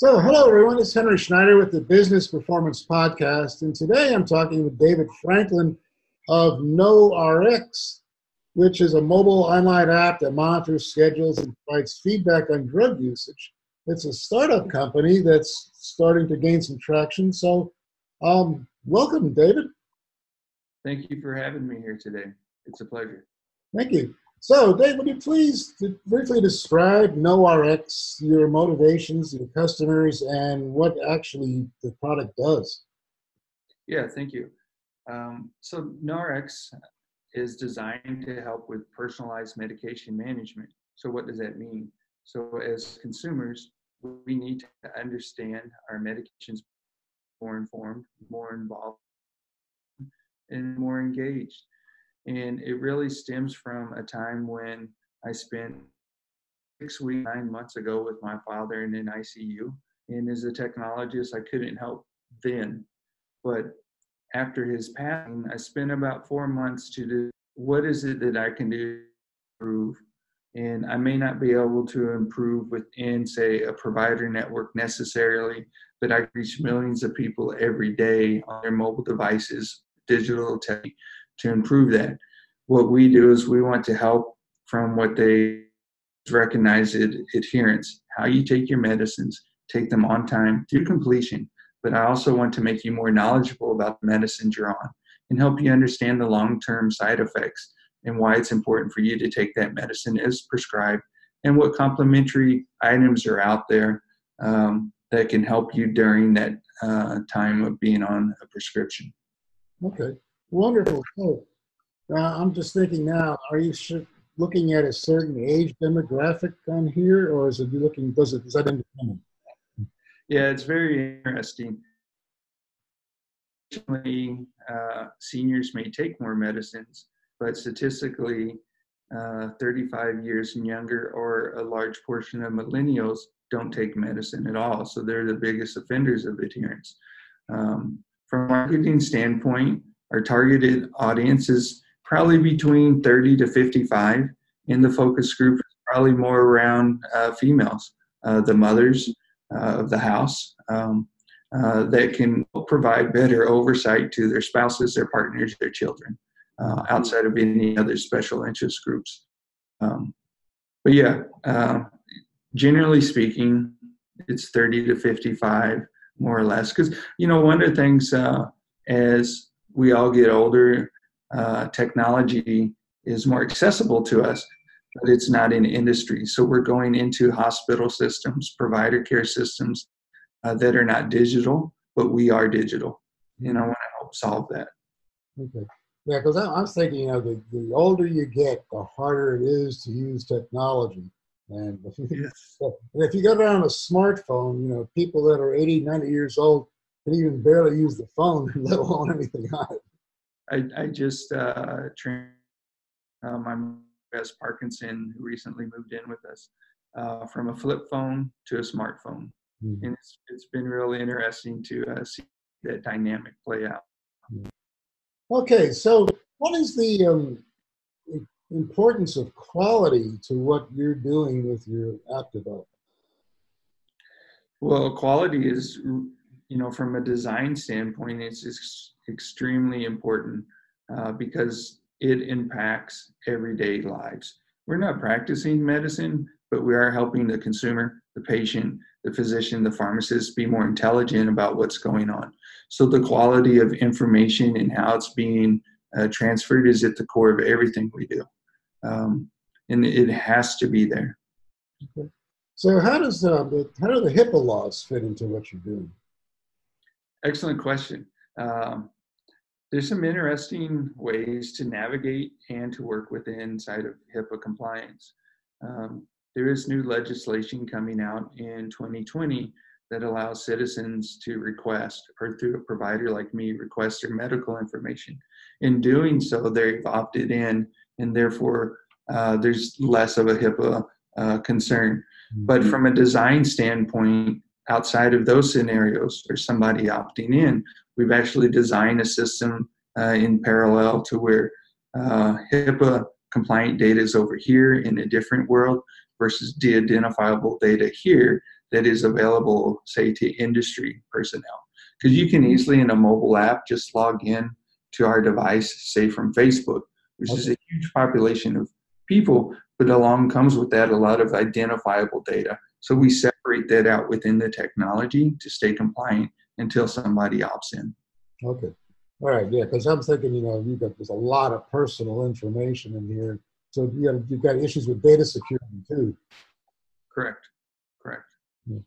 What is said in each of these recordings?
So, hello everyone, it's Henry Schneider with the Business Performance Podcast, and today I'm talking with David Franklin of knowrx, which is a mobile online app that monitors, schedules, and provides feedback on drug usage. It's a startup company that's starting to gain some traction, so welcome, David. Thank you for having me here today. It's a pleasure. Thank you. So, Dave, would you please briefly describe knowrx, your motivations, your customers, and what actually the product does? Yeah, thank you. So knowrx is designed to help with personalized medication management. So what does that mean? So as consumers, we need to understand our medications more informed, more involved, and more engaged. And it really stems from a time when I spent 6 weeks, 9 months ago with my father in an ICU. And as a technologist, I couldn't help then. But after his passing, I spent about 4 months to do what is it that I can do to improve. And I may not be able to improve within, say, a provider network necessarily, but I reach millions of people every day on their mobile devices, digital tech, to improve that. What we do is we want to help from what they recognize adherence, how you take your medicines, take them on time to completion. But I also want to make you more knowledgeable about the medicines you're on and help you understand the long-term side effects and why it's important for you to take that medicine as prescribed and what complementary items are out there that can help you during that time of being on a prescription. Okay, wonderful. So, I'm just thinking now, are you looking at a certain age demographic on here, or is it is that independent? Yeah, it's very interesting. Seniors may take more medicines, but statistically, 35 years and younger or a large portion of millennials don't take medicine at all. So they're the biggest offenders of adherence. From a marketing standpoint, our targeted audience is probably between 30 to 55, and the focus group is probably more around females, the mothers of the house that can provide better oversight to their spouses, their partners, their children, outside of any other special interest groups. But yeah, generally speaking, it's 30 to 55, more or less. Because, one of the things as we all get older, technology is more accessible to us, but it's not in industry. So we're going into hospital systems, provider care systems that are not digital, but we are digital. And I want to help solve that. Okay. Yeah, because I'm thinking, the older you get, the harder it is to use technology. And if you got it on a smartphone, people that are 80, 90 years old can even barely use the phone, let alone anything on it. I just trained my best Parkinson, who recently moved in with us, from a flip phone to a smartphone. Mm-hmm. And it's been really interesting to see that dynamic play out. Okay, so what is the importance of quality to what you're doing with your app development? Well, quality is, from a design standpoint, it's extremely important because it impacts everyday lives. We're not practicing medicine, but we are helping the consumer, the patient, the physician, the pharmacist be more intelligent about what's going on. So the quality of information and how it's being transferred is at the core of everything we do. And it has to be there. Okay. So how do the HIPAA laws fit into what you're doing? Excellent question. There's some interesting ways to navigate and to work within inside of HIPAA compliance. There is new legislation coming out in 2020 that allows citizens to request, or through a provider like me, request their medical information. In doing so, they've opted in, and therefore there's less of a HIPAA concern. But from a design standpoint, outside of those scenarios, or somebody opting in, we've actually designed a system in parallel to where HIPAA compliant data is over here in a different world versus de-identifiable data here that is available, say, to industry personnel. Because you can easily, in a mobile app, just log in to our device, say from Facebook, which is a huge population of people, but along comes with that a lot of identifiable data. So we separate that out within the technology to stay compliant until somebody opts in. Okay. All right. Yeah. Because I'm thinking, there's a lot of personal information in here. So you've got issues with data security too. Correct. Yeah.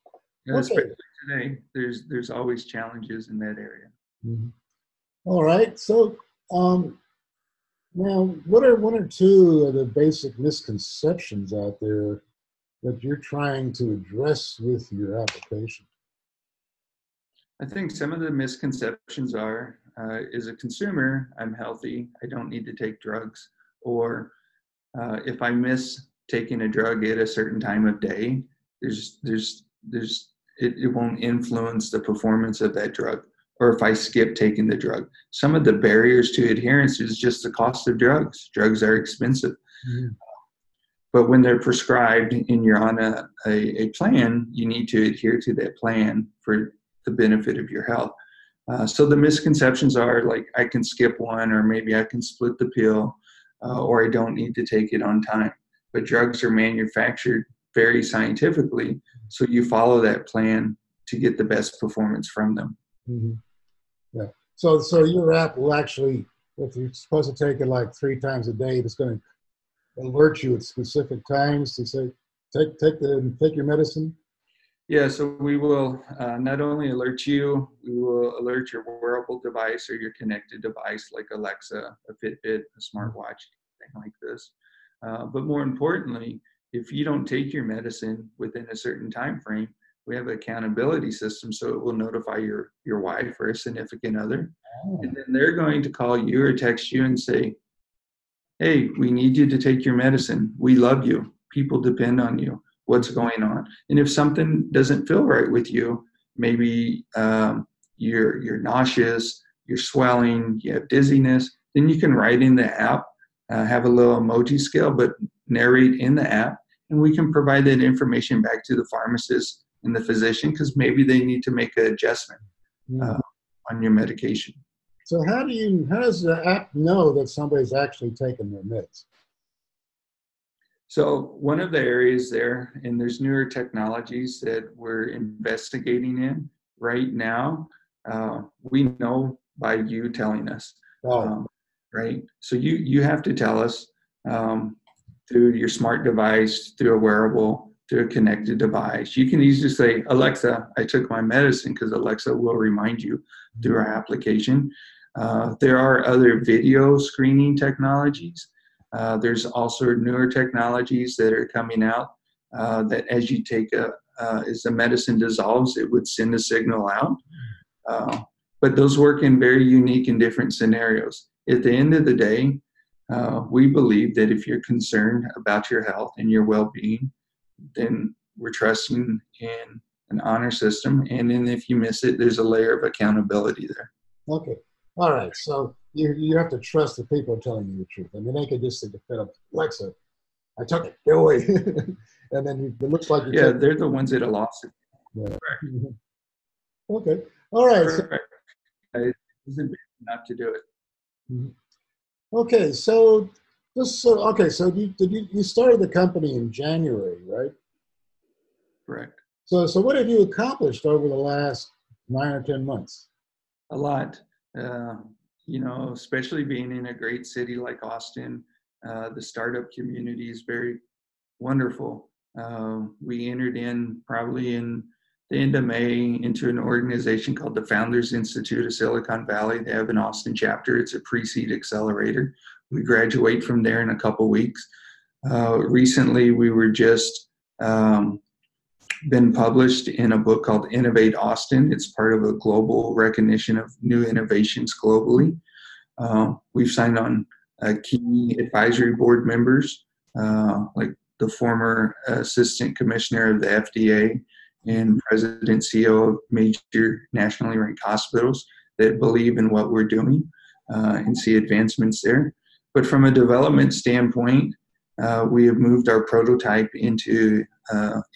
Okay. Especially today, there's always challenges in that area. Mm-hmm. All right. So now, what are one or two of the basic misconceptions out there that you're trying to address with your application? I think some of the misconceptions are, as a consumer, I'm healthy, I don't need to take drugs, or if I miss taking a drug at a certain time of day, it won't influence the performance of that drug. Or if I skip taking the drug. Some of the barriers to adherence is just the cost of drugs. Drugs are expensive. Mm-hmm. But when they're prescribed and you're on a plan, you need to adhere to that plan for the benefit of your health. So the misconceptions are like, I can skip one, or maybe I can split the pill, or I don't need to take it on time. But drugs are manufactured very scientifically, so you follow that plan to get the best performance from them. Mm-hmm. Yeah. So your app will actually, if you're supposed to take it like 3 times a day, it's going to alert you at specific times to say, take your medicine? Yeah, so we will not only alert you, we will alert your wearable device or your connected device like Alexa, a Fitbit, a smartwatch, anything like this. But more importantly, if you don't take your medicine within a certain time frame, we have an accountability system, so it will notify your wife or a significant other. Oh. And then they're going to call you or text you and say, hey, we need you to take your medicine. We love you. People depend on you. What's going on? And if something doesn't feel right with you, maybe you're nauseous, you're swelling, you have dizziness, then you can write in the app, have a little emoji scale, but narrate in the app, and we can provide that information back to the pharmacist and the physician, because maybe they need to make an adjustment on your medication. So how does the app know that somebody's actually taking their meds? So one of the areas there, and there's newer technologies that we're investigating in right now, we know by you telling us, right? So you have to tell us through your smart device, through a wearable, through a connected device. You can easily say, Alexa, I took my medicine, because Alexa will remind you through our application. There are other video screening technologies. There's also newer technologies that are coming out that as you take as the medicine dissolves, it would send a signal out. But those work in very unique and different scenarios. At the end of the day, we believe that if you're concerned about your health and your well-being, then we're trusting in an honor system. And then if you miss it, there's a layer of accountability there. Okay. All right. So you have to trust the people telling you the truth. I mean, they could just say, Alexa, I took it, go away. And then it looks like they're the ones that are lost. Yeah. Okay. All right. It isn't not to do it. Okay. So you started the company in January, right? Correct. So what have you accomplished over the last 9 or 10 months? A lot. Especially being in a great city like Austin, the startup community is very wonderful. We entered in probably in the end of May into an organization called the Founders Institute of Silicon Valley. They have an Austin chapter. It's a pre-seed accelerator. We graduate from there in a couple weeks. Recently, we were just been published in a book called Innovate Austin. It's part of a global recognition of new innovations globally. We've signed on key advisory board members, like the former assistant commissioner of the FDA and president CEO of major nationally ranked hospitals that believe in what we're doing and see advancements there. But from a development standpoint, we have moved our prototype into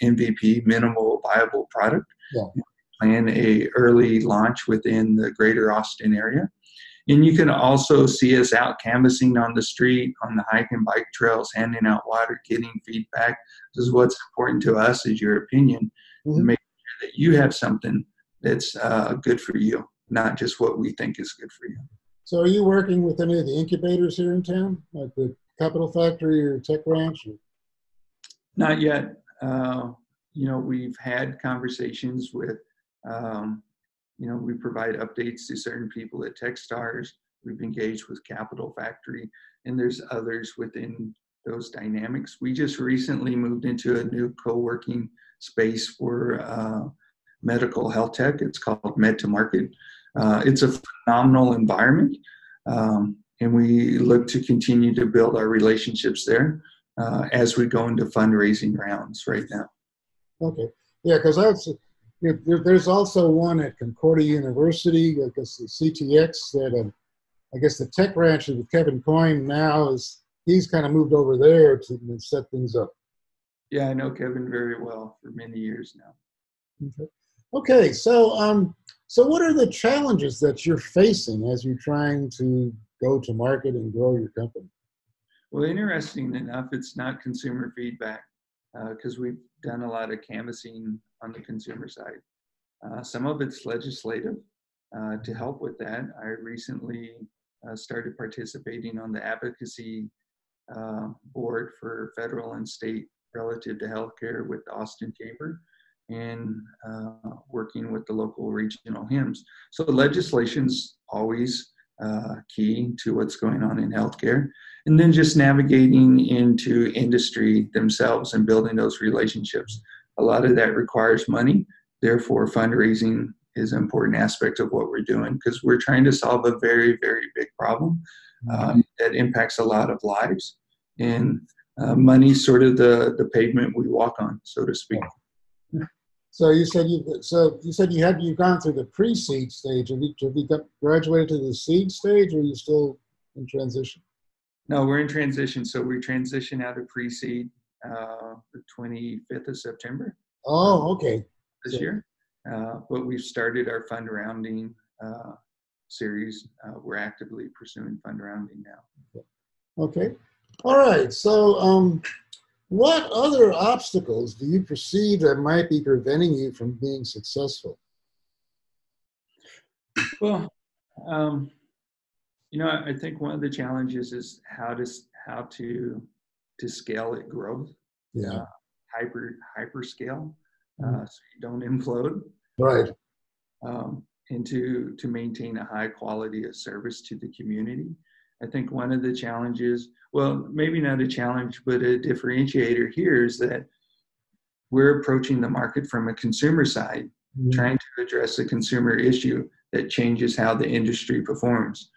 MVP, minimal viable product. Yeah. Plan a early launch within the greater Austin area. And you can also see us out canvassing on the street, on the hike and bike trails, handing out water, getting feedback. This is what's important to us is your opinion. Mm-hmm. Make sure that you have something that's good for you, not just what we think is good for you. So are you working with any of the incubators here in town, like the Capital Factory or Tech Ranch? Or? Not yet. We've had conversations with, we provide updates to certain people at Techstars. We've engaged with Capital Factory, and there's others within those dynamics. We just recently moved into a new co-working space for medical health tech. It's called Med to Market. It's a phenomenal environment, and we look to continue to build our relationships there as we go into fundraising rounds right now. Okay, yeah, because there's also one at Korte University, I guess the CTX, that I guess the Tech Ranch with Kevin Coyne now he's kind of moved over there to set things up. Yeah, I know Kevin very well for many years now. Okay, so what are the challenges that you're facing as you're trying to go to market and grow your company? Well, interesting enough, it's not consumer feedback because we've done a lot of canvassing on the consumer side. Some of it's legislative. To help with that, I recently started participating on the advocacy board for federal and state relative to healthcare with the Austin Chamber, and working with the local regional HIMSS. So legislation's always key to what's going on in healthcare. And then just navigating into industry themselves and building those relationships. A lot of that requires money. Therefore, fundraising is an important aspect of what we're doing because we're trying to solve a very, very big problem that impacts a lot of lives. And money's sort of the pavement we walk on, so to speak. So you said you've gone through the pre-seed stage. Have you graduated to the seed stage, or are you still in transition? No, we're in transition. So we transition out of pre-seed the 25th of September. Oh, okay. This year. But we've started our fund rounding series. We're actively pursuing fund rounding now. Okay. All right. So what other obstacles do you perceive that might be preventing you from being successful? Well, I think one of the challenges is how to scale at growth. Yeah. Hyper scale, so you don't implode. Right. And to maintain a high quality of service to the community. I think one of the challenges, well, maybe not a challenge, but a differentiator here is that we're approaching the market from a consumer side, trying to address a consumer issue that changes how the industry performs.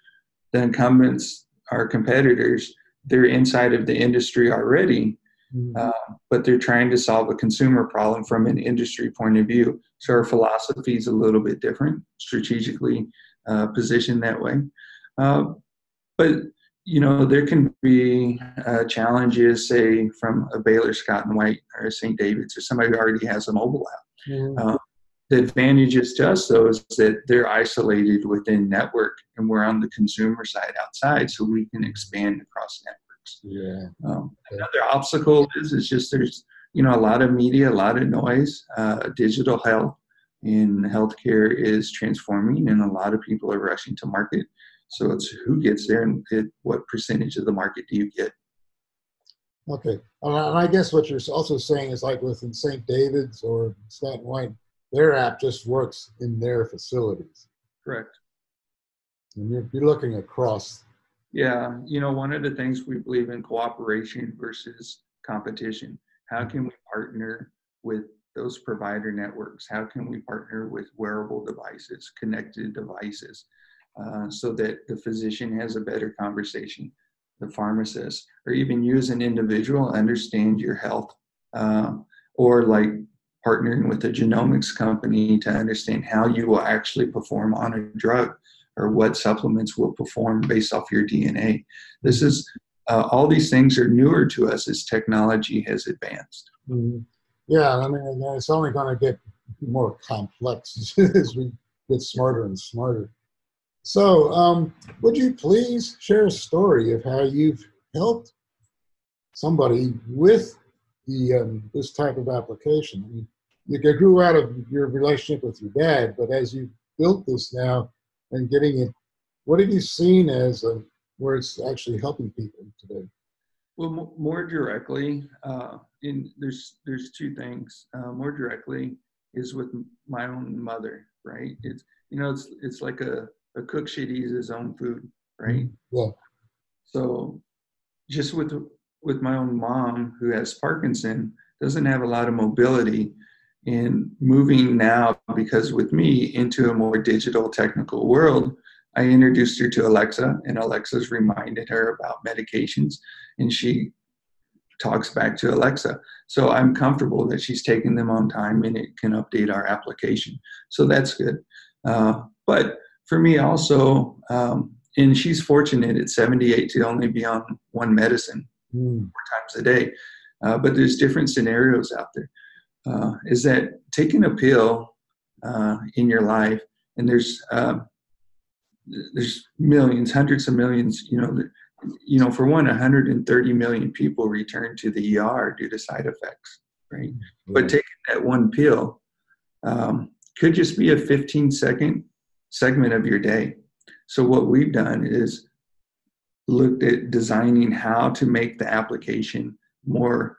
The incumbents, our competitors, they're inside of the industry already, but they're trying to solve a consumer problem from an industry point of view. So our philosophy is a little bit different, strategically positioned that way. But there can be challenges, say, from a Baylor Scott and White or a St. David's or somebody who already has a mobile app. The advantages to us, though, is that they're isolated within network, and we're on the consumer side outside, so we can expand across networks. Yeah. Another obstacle is just there's a lot of media, a lot of noise. Digital health in healthcare is transforming, and a lot of people are rushing to market. So it's who gets there and what percentage of the market do you get? Okay. And I guess what you're also saying is like within St. David's or Scott and White, their app just works in their facilities. Correct. And you're looking across. Yeah. One of the things we believe in cooperation versus competition. How can we partner with those provider networks? How can we partner with wearable devices, connected devices? So that the physician has a better conversation, the pharmacist, or even you as an individual understand your health, or like partnering with a genomics company to understand how you will actually perform on a drug or what supplements will perform based off your DNA. This is all these things are newer to us as technology has advanced. Yeah, I mean, and it's only going to get more complex as we get smarter and smarter. So, would you please share a story of how you've helped somebody with the this type of application? I mean, you grew out of your relationship with your dad, but as you built this now and getting it, what have you seen as where it's actually helping people today? Well, more directly, there's two things. More directly is with my own mother, right? It's like a cook should eat his own food, right? Yeah. So just with my own mom who has Parkinson, doesn't have a lot of mobility, in moving now, because with me into a more digital technical world, I introduced her to Alexa, and Alexa's reminded her about medications, and she talks back to Alexa. So I'm comfortable that she's taking them on time and it can update our application. So that's good. But for me also, and she's fortunate at 78 to only be on one medicine 4 times a day. But there's different scenarios out there. Is that taking a pill in your life, and there's millions, hundreds of millions, for 130 million people return to the ER due to side effects, right? Yeah. But taking that one pill could just be a 15-second segment of your day. So what we've done is looked at designing how to make the application more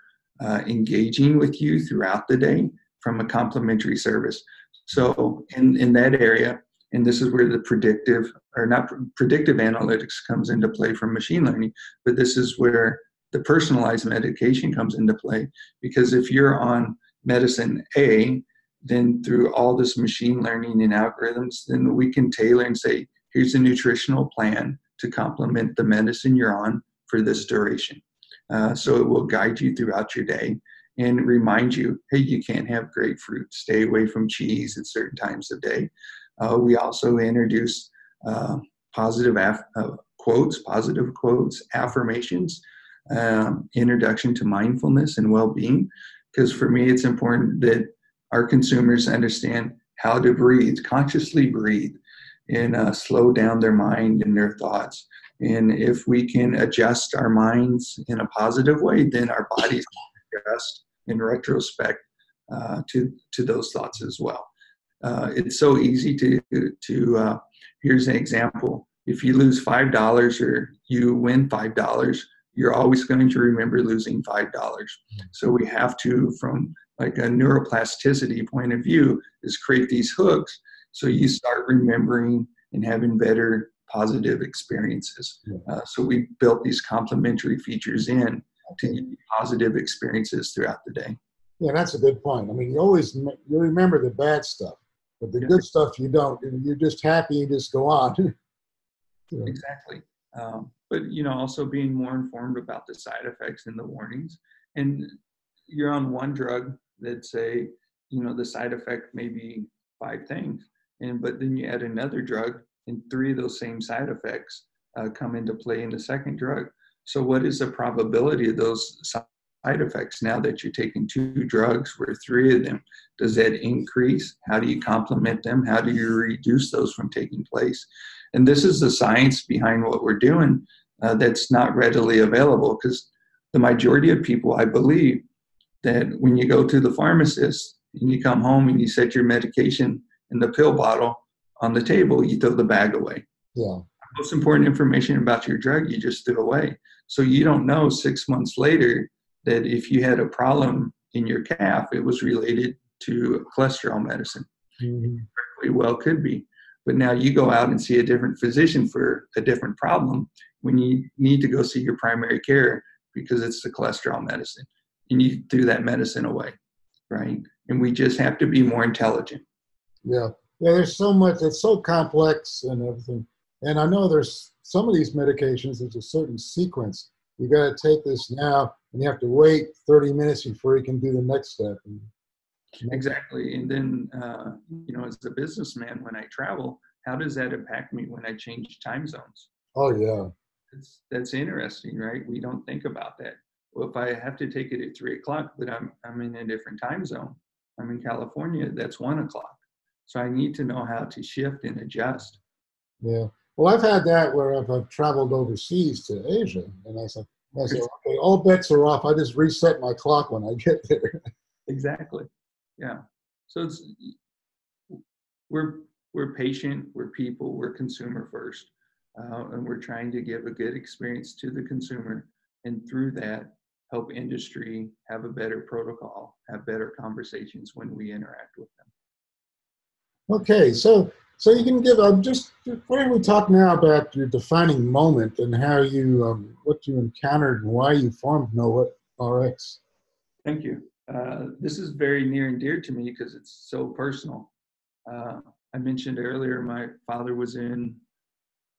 engaging with you throughout the day from a complimentary service. So in that area, and this is where the predictive analytics comes into play from machine learning, but this is where the personalized medication comes into play. Because if you're on medicine A, then through all this machine learning and algorithms, then we can tailor and say, here's a nutritional plan to complement the medicine you're on for this duration. So it will guide you throughout your day and remind you, hey, you can't have grapefruit, stay away from cheese at certain times of day. We also introduced positive quotes, affirmations, introduction to mindfulness and well-being, because for me, it's important that our consumers understand how to breathe, consciously breathe, and slow down their mind and their thoughts. And if we can adjust our minds in a positive way, then our bodies can adjust in retrospect to those thoughts as well. It's so easy to here's an example. If you lose $5 or you win $5, you're always going to remember losing $5. So we have to, from like a neuroplasticity point of view, is create these hooks so you start remembering and having better positive experiences. So we built these complementary features in to give you positive experiences throughout the day. Yeah, that's a good point. I mean, you remember the bad stuff, but the good stuff you don't. You're just happy, you just go on. Exactly. But also being more informed about the side effects and the warnings. And you're on one drug that say, the side effect may be 5 things, but then you add another drug, and 3 of those same side effects come into play in the second drug. So what is the probability of those side effects now that you're taking 2 drugs where 3 of them? Does that increase? How do you complement them? How do you reduce those from taking place? And this is the science behind what we're doing that's not readily available, because the majority of people, I believe, that when you go to the pharmacist and you come home and you set your medication in the pill bottle on the table, you throw the bag away. Yeah. Most important information about your drug, you just threw away. So you don't know 6 months later that if you had a problem in your calf, it was related to cholesterol medicine. Mm-hmm. It well could be. But now you go out and see a different physician for a different problem when you need to go see your primary care because it's the cholesterol medicine. And you threw that medicine away, right? And we just have to be more intelligent. Yeah. Yeah, there's so much, it's so complex and everything. And I know there's some of these medications, there's a certain sequence. You got to take this now, and you have to wait 30 minutes before you can do the next step. Exactly. And then, as a businessman, when I travel, how does that impact me when I change time zones? Oh, yeah. That's interesting, right? We don't think about that. Well, if I have to take it at 3 o'clock, but I'm in a different time zone, I'm in California, that's 1 o'clock. So I need to know how to shift and adjust. Yeah. Well, I've had that where I've traveled overseas to Asia, and I said, okay, all bets are off. I just reset my clock when I get there. Exactly. Yeah. So we're patient, we're people, we're consumer first, and we're trying to give a good experience to the consumer, and through that, help industry have a better protocol, have better conversations when we interact with them. Okay, so you can give just why don't we talk now about your defining moment and how you what you encountered and why you formed knowrx. Thank you. This is very near and dear to me because it's so personal. I mentioned earlier my father was in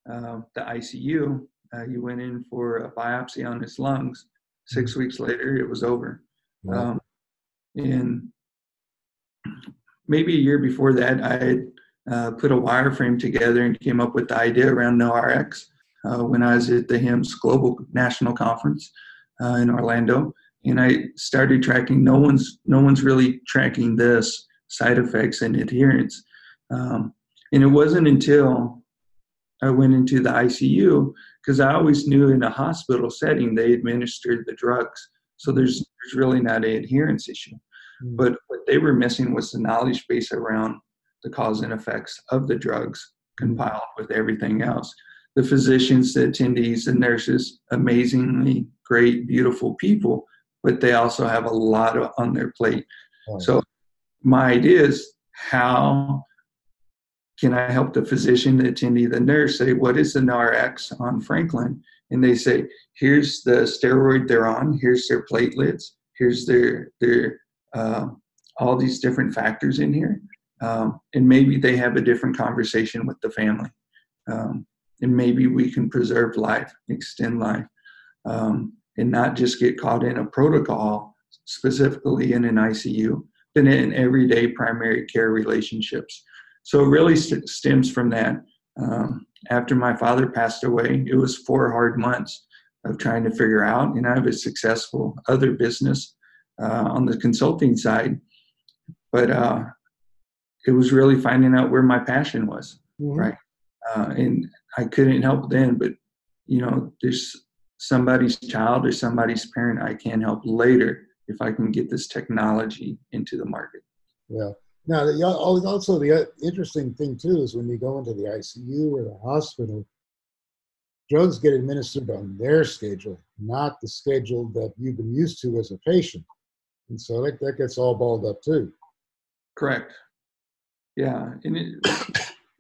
the ICU. He went in for a biopsy on his lungs. 6 weeks later, it was over. Wow. And maybe a year before that, I had put a wireframe together and came up with the idea around knowrx when I was at the HIMSS Global National Conference in Orlando. And I started tracking. No one's really tracking this, side effects and adherence. And it wasn't until I went into the ICU, because I always knew in a hospital setting they administered the drugs. So there's really not an adherence issue. But what they were missing was the knowledge base around the cause and effects of the drugs compiled with everything else. The physicians, the attendees, the nurses, amazingly great, beautiful people, but they also have a lot on their plate. Oh. So my idea is, how can I help the physician, the attendee, the nurse say, what is the knowrx on Franklin? And they say, here's the steroid they're on, here's their platelets, here's their all these different factors in here. And maybe they have a different conversation with the family. And maybe we can preserve life, extend life, and not just get caught in a protocol, specifically in an ICU, but in everyday primary care relationships. So it really stems from that. After my father passed away, it was 4 hard months of trying to figure out, and I have a successful other business on the consulting side, but it was really finding out where my passion was, right? And I couldn't help then, but there's somebody's child or somebody's parent I can help later if I can get this technology into the market. Yeah. Now, also the interesting thing too is when you go into the ICU or the hospital, drugs get administered on their schedule, not the schedule that you've been used to as a patient. And so that gets all balled up too. Correct. Yeah. And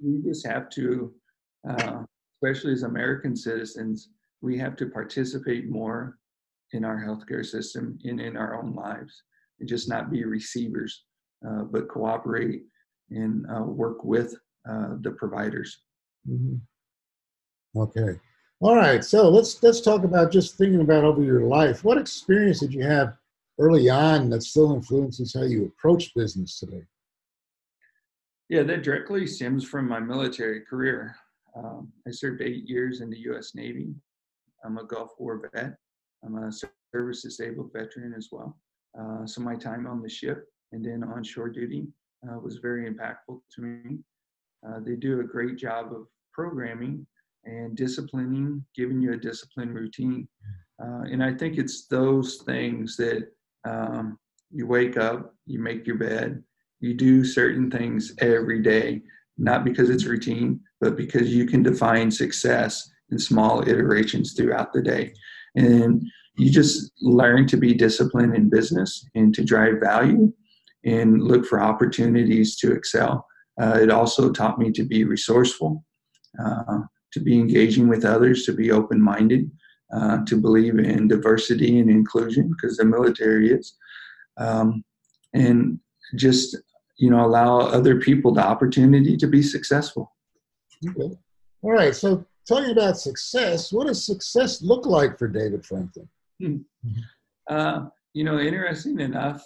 we just have to, especially as American citizens, we have to participate more in our healthcare system and in our own lives, and just not be receivers, but cooperate and work with the providers. Okay. All right. So let's talk about just thinking about over your life. What experience did you have early on that still influences how you approach business today? Yeah, that directly stems from my military career. I served 8 years in the U.S. Navy. I'm a Gulf War vet. I'm a service disabled veteran as well. So my time on the ship and then onshore duty was very impactful to me. They do a great job of programming and disciplining, giving you a disciplined routine. And I think it's those things that you wake up, you make your bed, you do certain things every day, not because it's routine, but because you can define success in small iterations throughout the day. And you just learn to be disciplined in business and to drive value and look for opportunities to excel. It also taught me to be resourceful, to be engaging with others, to be open-minded, to believe in diversity and inclusion, because the military is, and just allow other people the opportunity to be successful. Okay. All right. So talking about success, what does success look like for David Franklin? Interesting enough,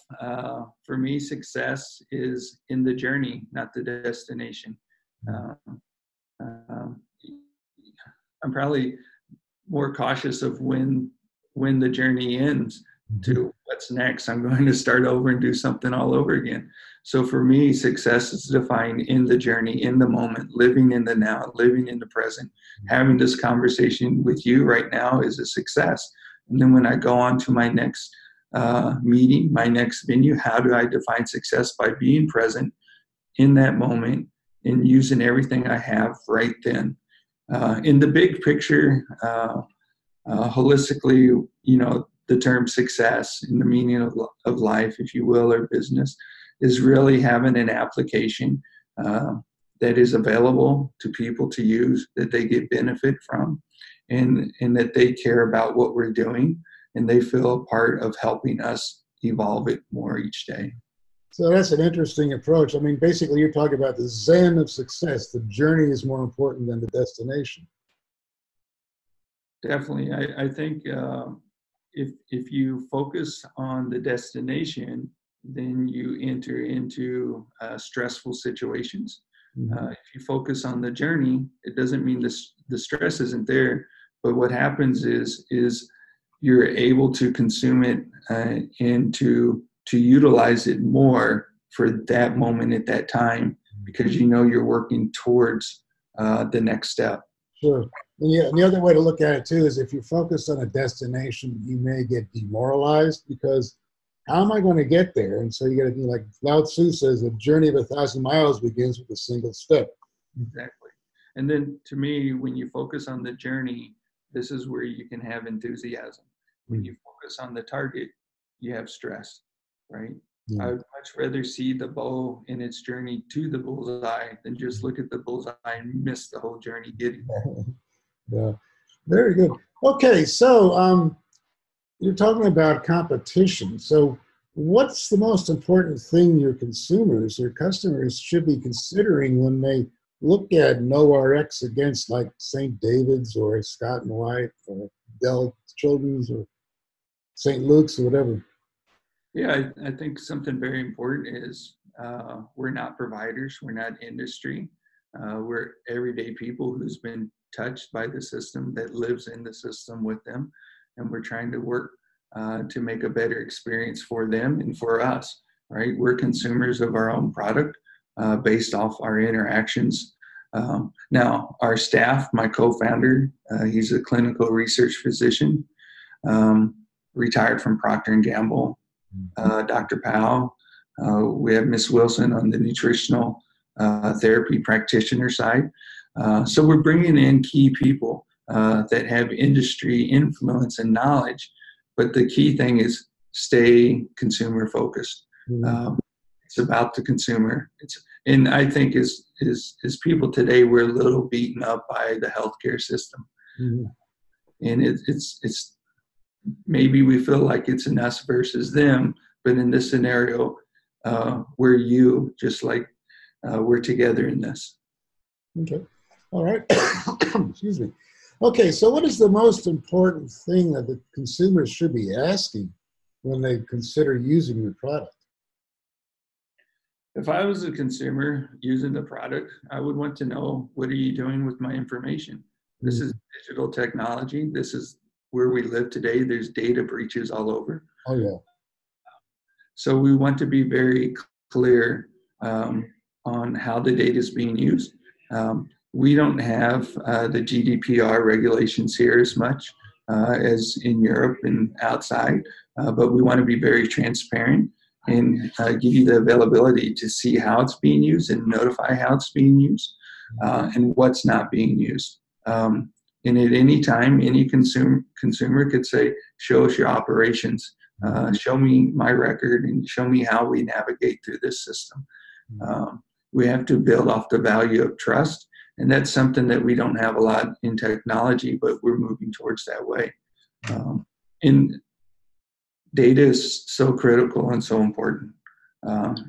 for me, success is in the journey, not the destination. I'm probably more cautious of when when the journey ends to what's next. I'm going to start over and do something all over again. So for me, success is defined in the journey, in the moment, living in the now, living in the present. Having this conversation with you right now is a success. And then when I go on to my next meeting, my next venue, how do I define success? By being present in that moment and using everything I have right then. In the big picture, holistically, the term success in the meaning of life, if you will, or business, is really having an application that is available to people to use, that they get benefit from, and that they care about what we're doing, and they feel a part of helping us evolve it more each day. So that's an interesting approach. I mean, basically, you're talking about the Zen of success. The journey is more important than the destination. Definitely. I think if you focus on the destination, then you enter into stressful situations. Mm-hmm. If you focus on the journey, it doesn't mean the stress isn't there, but what happens is you're able to consume it and to utilize it more for that moment at that time, because you're working towards the next step. Sure. And the other way to look at it too is if you focus on a destination, you may get demoralized because how am I going to get there? And so you got to be like Lao Tzu says, a journey of 1,000 miles begins with a single step. Exactly. And then to me, when you focus on the journey, this is where you can have enthusiasm. When you focus on the target, you have stress, right? I would much rather see the bow in its journey to the bullseye than just look at the bullseye and miss the whole journey getting there. Yeah, very good. Okay, so you're talking about competition. So what's the most important thing your consumers or customers should be considering when they look at knowrx against like St. David's or Scott & White or Dell Children's or St. Luke's or whatever? Yeah, I think something very important is we're not providers, we're not industry. We're everyday people who's been touched by the system, that lives in the system with them, and we're trying to work to make a better experience for them and for us, right? We're consumers of our own product based off our interactions. Now, our staff, my co-founder, he's a clinical research physician, retired from Procter & Gamble. Dr. Powell. We have Miss Wilson on the nutritional therapy practitioner side. So we're bringing in key people that have industry influence and knowledge, but the key thing is stay consumer focused. It's about the consumer. And I think as people today, we're a little beaten up by the healthcare system. And it's maybe we feel like it's an us versus them, but in this scenario, we're you, just like we're together in this. Okay. All right. Excuse me. Okay, so what is the most important thing that the consumers should be asking when they consider using your product? If I was a consumer using the product, I would want to know, what are you doing with my information? This is digital technology. This is where we live today. There's data breaches all over. Oh, yeah. So we want to be very clear on how the data is being used. We don't have the GDPR regulations here as much as in Europe and outside, but we want to be very transparent and give you the availability to see how it's being used and notify how it's being used and what's not being used. And at any time, any consumer could say, show us your operations, show me my record, and show me how we navigate through this system. We have to build off the value of trust, and that's something that we don't have a lot in technology, but we're moving towards that way. And data is so critical and so important.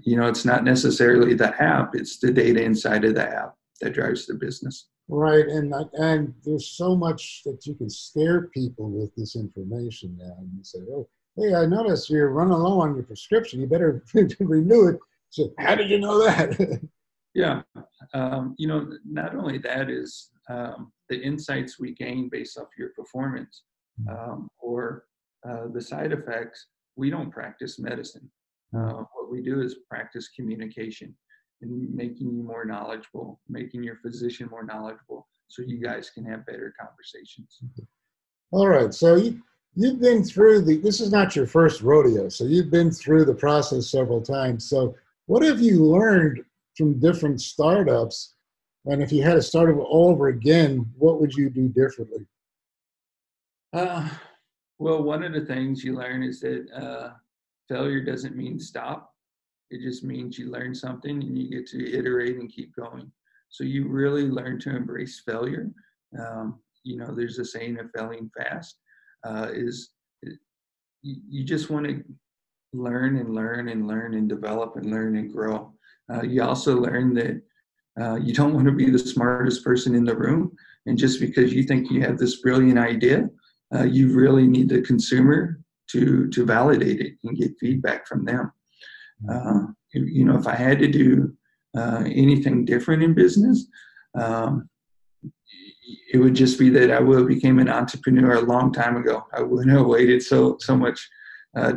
It's not necessarily the app, it's the data inside of the app that drives the business. Right, and there's so much that you can scare people with this information now. And you say, oh, hey, I noticed you're running low on your prescription. You better renew it. So how did you know that? Yeah, not only that is the insights we gain based off your performance or The side effects, we don't practice medicine. What we do is practice communication and making you more knowledgeable, making your physician more knowledgeable so you guys can have better conversations. All right, so you've been through this is not your first rodeo, so you've been through the process several times. So what have you learned from different startups? And if you had to start all over again, what would you do differently? Well, one of the things you learn is that failure doesn't mean stop. It just means you learn something and you get to iterate and keep going. So you really learn to embrace failure. There's a saying of failing fast. You just want to learn and learn and learn and develop and learn and grow. You also learn that you don't want to be the smartest person in the room. And just because you think you have this brilliant idea, you really need the consumer to validate it and get feedback from them. If I had to do anything different in business, it would just be that I would have became an entrepreneur a long time ago. I wouldn't have waited so much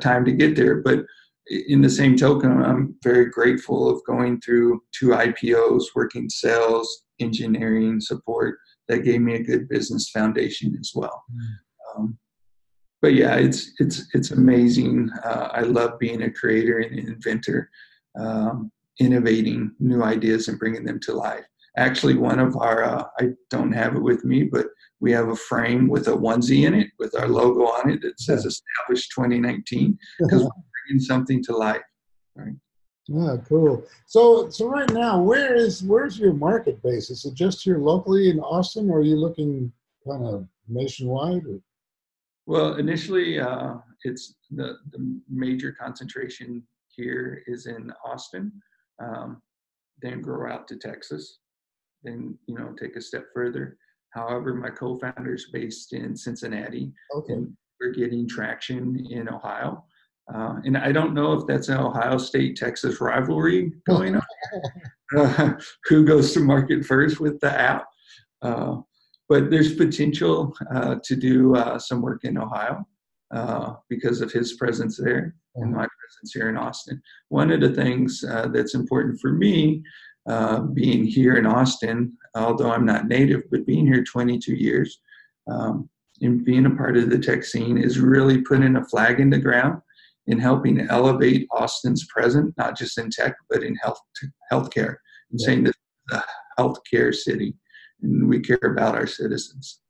time to get there. But in the same token, I'm very grateful of going through 2 IPOs, working sales, engineering, support. That gave me a good business foundation as well. But yeah, it's amazing. I love being a creator and an inventor, innovating new ideas and bringing them to life. Actually, one of our, I don't have it with me, but we have a frame with a onesie in it with our logo on it that says established 2019, because we're bringing something to life. Right? Yeah, cool. So right now, where's your market base? Is it just here locally in Austin, or are you looking kind of nationwide? Or? Well, initially, it's the major concentration here is in Austin, then grow out to Texas, then take a step further. However, my co-founder is based in Cincinnati, and we're getting traction in Ohio. And I don't know if that's an Ohio State-Texas rivalry going on. Who goes to market first with the app? But there's potential to do some work in Ohio because of his presence there and my presence here in Austin. One of the things that's important for me, being here in Austin, although I'm not native, but being here 22 years and being a part of the tech scene, is really putting a flag in the ground in helping elevate Austin's presence, not just in tech, but in healthcare, and saying this is a healthcare city. And we care about our citizens.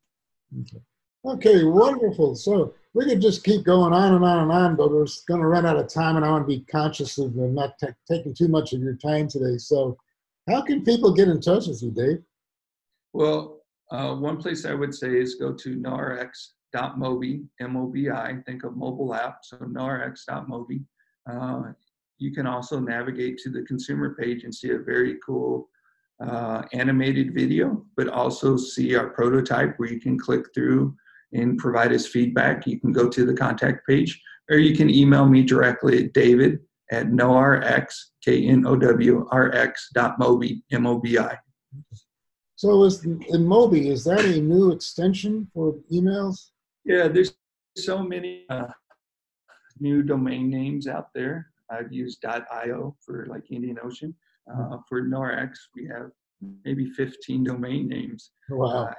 Okay, wonderful. So we could just keep going on and on and on, but we're going to run out of time, and I want to be conscious of not taking too much of your time today. So how can people get in touch with you, Dave? Well, one place I would say is go to knowrx.mobi, M-O-B-I, think of mobile app, so knowrx.mobi. You can also navigate to the consumer page and see a very cool animated video, but also see our prototype where you can click through and provide us feedback. You can go to the contact page, or you can email me directly at david@knowrx, knowrx.mobi, M-O-B-I. So in Mobi, is that a new extension for emails? Yeah, there's so many new domain names out there. I've used .io for like Indian Ocean. For NowrX, we have maybe 15 domain names. Wow.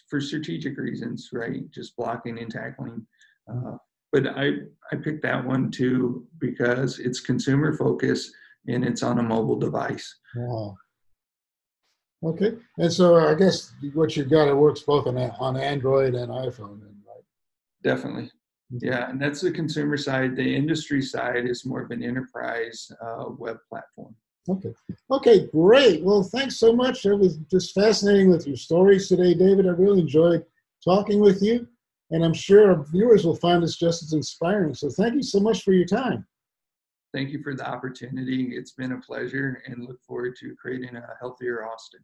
For strategic reasons, right? Just blocking and tackling. But I picked that one too because it's consumer focused and it's on a mobile device. Wow. Okay. And so I guess what you've got, it works both on Android and iPhone, right? Definitely. Yeah, and that's the consumer side. The industry side is more of an enterprise web platform. Okay, great. Well, thanks so much. It was just fascinating with your stories today, David. I really enjoyed talking with you, and I'm sure our viewers will find this just as inspiring. So thank you so much for your time. Thank you for the opportunity. It's been a pleasure, and look forward to creating a healthier Austin.